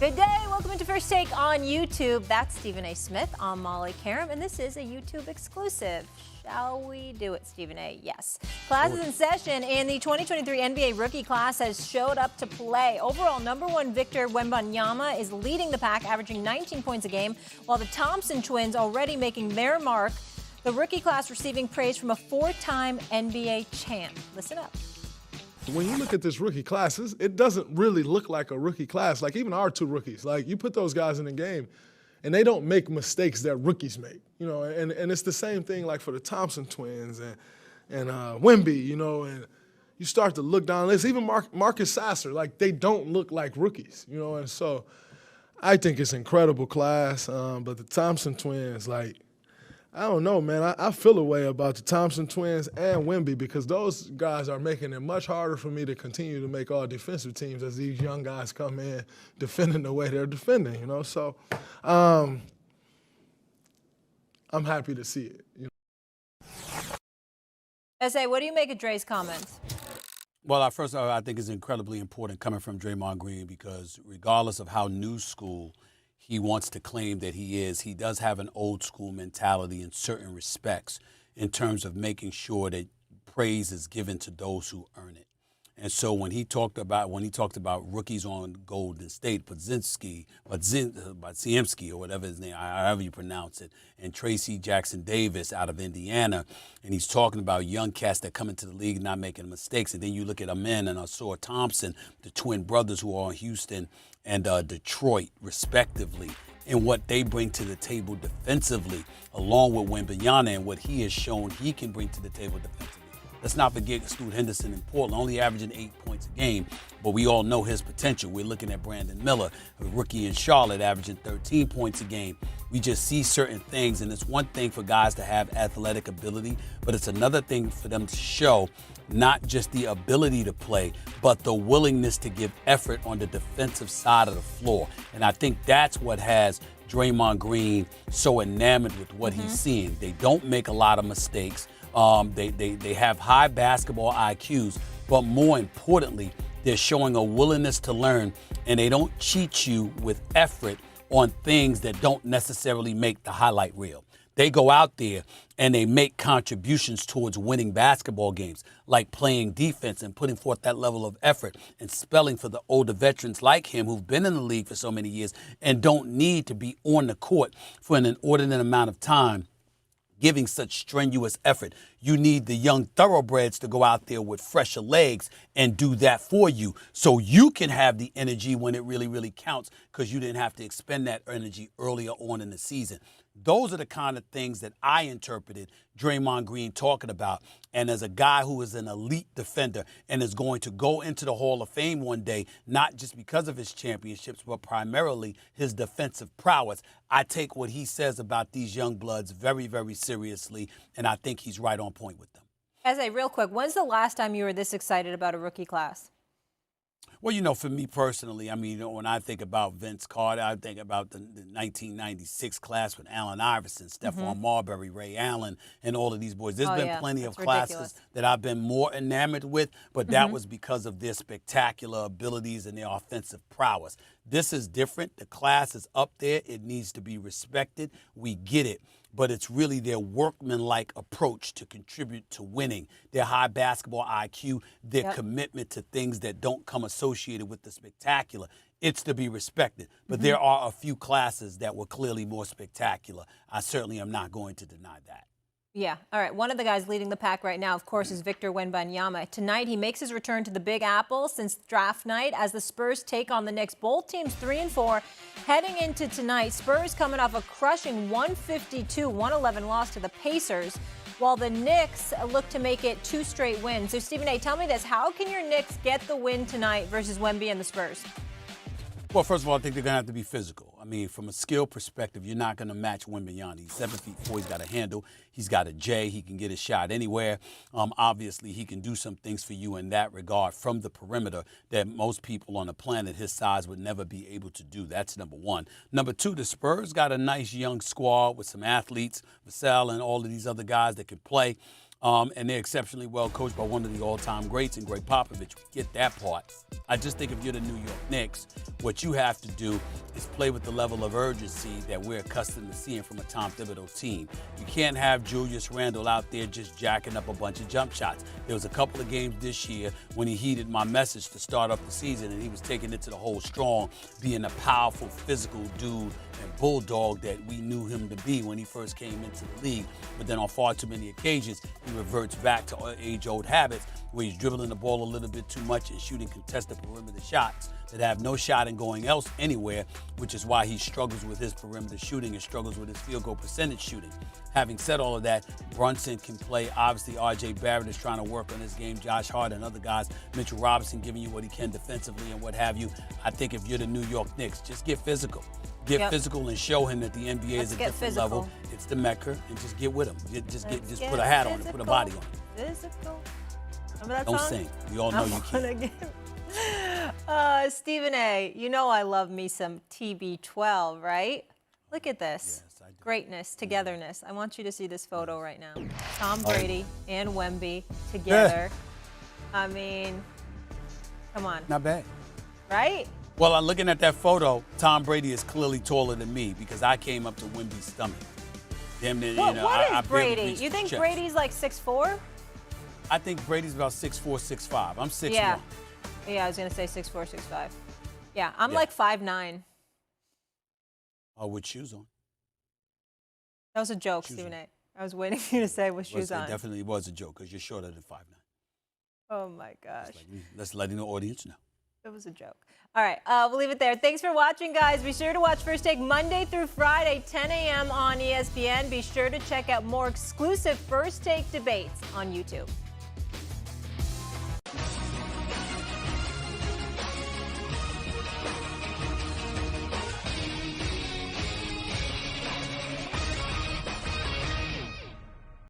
Good day. Welcome to First Take on YouTube. That's Stephen A. Smith. I'm Molly Karam, and this is a YouTube exclusive. Shall we do it, Stephen A.? Yes. Class is in session, and the 2023 NBA rookie class has showed up to play. Overall, #1 Victor Wembanyama is leading the pack, averaging 19 points a game, while the Thompson twins already making their mark. The rookie class receiving praise from a 4-time NBA champ. Listen up. When you look at this rookie class, it doesn't really look like a rookie class. Like even our two rookies, like you put those guys in the game and they don't make mistakes that rookies make, you know, and it's the same thing like for the Thompson twins and Wemby, you know, and you start to look down the list, even Marcus Sasser, like they don't look like rookies, you know, and so I think it's an incredible class, but the Thompson twins, like, I don't know, man. I feel a way about the Thompson twins and Wemby because those guys are making it much harder for me to continue to make all defensive teams as these young guys come in defending the way they're defending, you know. So I'm happy to see it. You know. SA, what do you make of Dre's comments? Well, first of all, I think it's incredibly important coming from Draymond Green because regardless of how new school he wants to claim that he does have an old school mentality in certain respects in terms of making sure that praise is given to those who earn it. And so when he talked about rookies on Golden State, Ziemski or whatever his name, however you pronounce it, and Tracy Jackson Davis out of Indiana, and he's talking about young cats that come into the league not making mistakes. And then you look at Amen and Ausar Thompson, the twin brothers who are in Houston and Detroit, respectively, and what they bring to the table defensively, along with Wembanyama and what he has shown he can bring to the table defensively. Let's not forget Scoot Henderson in Portland, only averaging 8 points a game, but we all know his potential. We're looking at Brandon Miller, a rookie in Charlotte, averaging 13 points a game. We just see certain things, and it's one thing for guys to have athletic ability, but it's another thing for them to show not just the ability to play, but the willingness to give effort on the defensive side of the floor. And I think that's what has Draymond Green so enamored with what he's seeing. They don't make a lot of mistakes. They have high basketball IQs, but more importantly, they're showing a willingness to learn, and they don't cheat you with effort on things that don't necessarily make the highlight reel. They go out there and they make contributions towards winning basketball games, like playing defense and putting forth that level of effort and spelling for the older veterans like him who've been in the league for so many years and don't need to be on the court for an inordinate amount of time, giving such strenuous effort. You need the young thoroughbreds to go out there with fresher legs and do that for you so you can have the energy when it really, really counts because you didn't have to expend that energy earlier on in the season. Those are the kind of things that I interpreted Draymond Green talking about. And as a guy who is an elite defender and is going to go into the Hall of Fame one day, not just because of his championships, but primarily his defensive prowess, I take what he says about these young bloods very, very seriously, and I think he's right on point with them. Real quick, when's the last time you were this excited about a rookie class? Well, you know, for me personally, I mean, you know, when I think about Vince Carter, I think about the 1996 class with Allen Iverson, Stephon Marbury, Ray Allen, and all of these boys. There's been plenty of classes that I've been more enamored with, but that was because of their spectacular abilities and their offensive prowess. This is different. The class is up there. It needs to be respected. We get it. But it's really their workmanlike approach to contribute to winning, their high basketball IQ, their commitment to things that don't come associated with the spectacular. It's to be respected. But there are a few classes that were clearly more spectacular. I certainly am not going to deny that. Yeah. All right. One of the guys leading the pack right now, of course, is Victor Wembanyama. Tonight, he makes his return to the Big Apple since draft night as the Spurs take on the Knicks. Both teams 3-4 heading into tonight. Spurs coming off a crushing 152-111 loss to the Pacers, while the Knicks look to make it 2 straight wins. So, Stephen A., tell me this. How can your Knicks get the win tonight versus Wemby and the Spurs? Well, first of all, I think they're going to have to be physical. I mean, from a skill perspective, you're not going to match Wembanyama. He's 7'4". He's got a handle. He's got a J. He can get his shot anywhere. Obviously, he can do some things for you in that regard from the perimeter that most people on the planet his size would never be able to do. That's number one. Number two, the Spurs got a nice young squad with some athletes, Vassell and all of these other guys that can play. And they're exceptionally well coached by one of the all-time greats in Greg Popovich. We get that part. I just think if you're the New York Knicks, what you have to do is play with the level of urgency that we're accustomed to seeing from a Tom Thibodeau team. You can't have Julius Randle out there just jacking up a bunch of jump shots. There was a couple of games this year when he heeded my message to start off the season, and he was taking it to the hole strong, being a powerful, physical dude and bulldog that we knew him to be when he first came into the league. But then on far too many occasions, he reverts back to age-old habits where he's dribbling the ball a little bit too much and shooting contested perimeter shots that have no shot in going else anywhere, which is why he struggles with his perimeter shooting and struggles with his field goal percentage shooting. Having said all of that, Brunson can play. Obviously, R.J. Barrett is trying to work on his game. Josh Hart and other guys. Mitchell Robinson giving you what he can defensively and what have you. I think if you're the New York Knicks, just get physical. Get physical and show him that the NBA is a different level. It's the Mecca, and just get with him. Just put a hat on it, put a body on it. Physical. Remember that Don't song? sing. We all know you can't. Stephen A., you know I love me some TB12, right? Look at this. Yes, I do. Greatness, togetherness. I want you to see this photo right now. Tom Brady and Wemby together. I mean, come on. Not bad. Right? Well, I'm looking at that photo. Tom Brady is clearly taller than me because I came up to Wemby's stomach. What is Brady? You think Brady's like 6'4"? I think Brady's about 6'4", 6'5". I'm 6'1". Yeah, I was going to say 6'4", 6'5". Yeah, I'm like 5'9". Oh, with shoes on. That was a joke, Stephen A. I was waiting for you to say with shoes on. It definitely was a joke because you're shorter than 5'9". Oh, my gosh. Let's let the audience know. It was a joke. All right, we'll leave it there. Thanks for watching, guys. Be sure to watch First Take Monday through Friday, 10 a.m. on ESPN. Be sure to check out more exclusive First Take debates on YouTube.